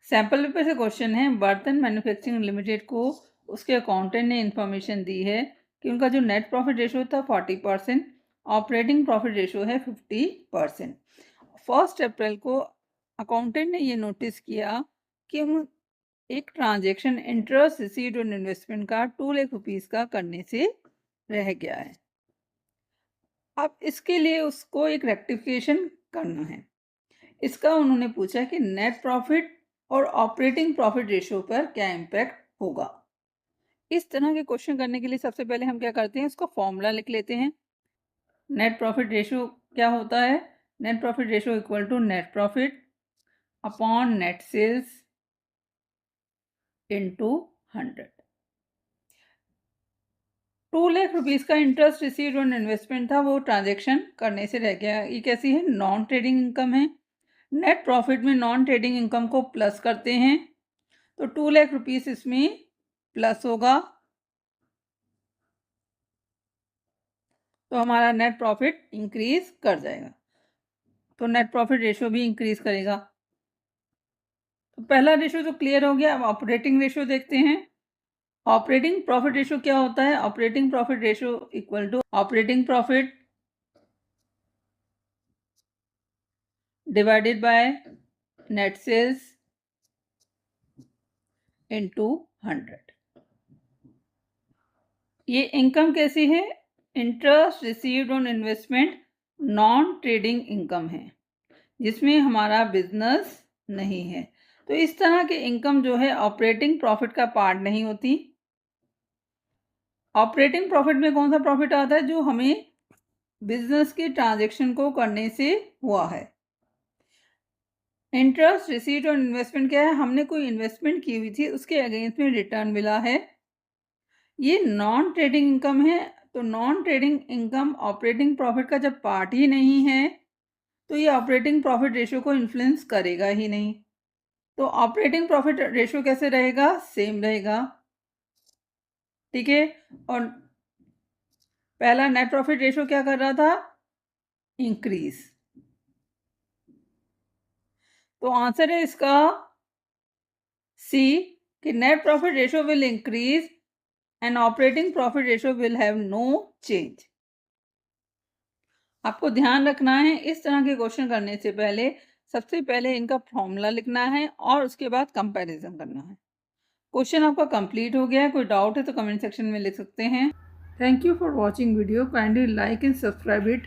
Sample paper से question है, बर्तन मैन्युफैक्चरिंग लिमिटेड को उसके अकाउंटेंट ने इंफॉर्मेशन दी है कि उनका जो नेट प्रॉफिट रेशो था 40%, ऑपरेटिंग प्रॉफिट रेशो है 50%। 1 अप्रैल को अकाउंटेंट ने ये नोटिस किया कि एक transaction interest received on investment का 2 लाख रुपीस का करने से रह गया है। अब इसके लिए उसको एक रेक्टिफिकेशन करना है। इसका उन्होंने पूछा कि नेट प्रॉफिट और ऑपरेटिंग प्रॉफिट रेशियो पर क्या इम्पैक्ट होगा। इस तरह के क्वेश्चन करने के लिए सबसे पहले हम क्या करते हैं, इसका फॉर्मूला लिख लेते हैं। नेट प्रॉफिट रेशियो क्या होता है? Net profit ratio equal to net profit upon net sales into 100। 2 lakh rupees का इंटरेस्ट रिसीव्ड ऑन इन्वेस्टमेंट था, वो ट्रांजेक्शन करने से रह गया। ये कैसी है? नॉन ट्रेडिंग इनकम है। नेट प्रॉफिट में नॉन ट्रेडिंग इनकम को प्लस करते हैं, तो 2 लाख रुपीस इसमें प्लस होगा, तो हमारा नेट प्रॉफिट इंक्रीज कर जाएगा, तो नेट प्रॉफिट रेशियो भी इंक्रीज करेगा। तो पहला रेशियो तो क्लियर हो गया। अब ऑपरेटिंग रेशियो देखते हैं। ऑपरेटिंग प्रॉफिट रेशियो क्या होता है? Operating profit ratio equal to operating profit divided by net sales into 100। ये इनकम कैसी है? Interest received on investment non trading income है, जिसमें हमारा बिजनेस नहीं है। तो इस तरह के इनकम जो है ऑपरेटिंग प्रॉफिट का पार्ट नहीं होती। ऑपरेटिंग प्रॉफिट में कौन सा प्रॉफिट आता है? जो हमें बिजनेस के ट्रांजैक्शन को करने से हुआ है। इंटरेस्ट रिसीव्ड ऑन इन्वेस्टमेंट क्या है? हमने कोई इन्वेस्टमेंट की हुई थी, उसके अगेंस्ट में रिटर्न मिला है। ये नॉन ट्रेडिंग इनकम है, तो non trading income operating profit का जब पार्ट ही नहीं है, तो ये ऑपरेटिंग प्रॉफिट रेशियो को इन्फ्लुएंस करेगा ही नहीं। तो ऑपरेटिंग प्रॉफिट रेशियो कैसे रहेगा? सेम रहेगा, ठीक है। और पहला नेट प्रॉफिट रेशियो क्या कर रहा था? इंक्रीज। तो आंसर है इसका सी, कि net profit ratio will increase and operating profit ratio will have no change. आपको ध्यान रखना है, इस तरह के क्वेश्चन करने से पहले सबसे पहले इनका फॉर्मूला लिखना है और उसके बाद कंपैरिजन करना है। क्वेश्चन आपका कंप्लीट हो गया है। कोई डाउट है तो कमेंट सेक्शन में लिख सकते हैं। Thank you for watching video. Kindly like and subscribe it.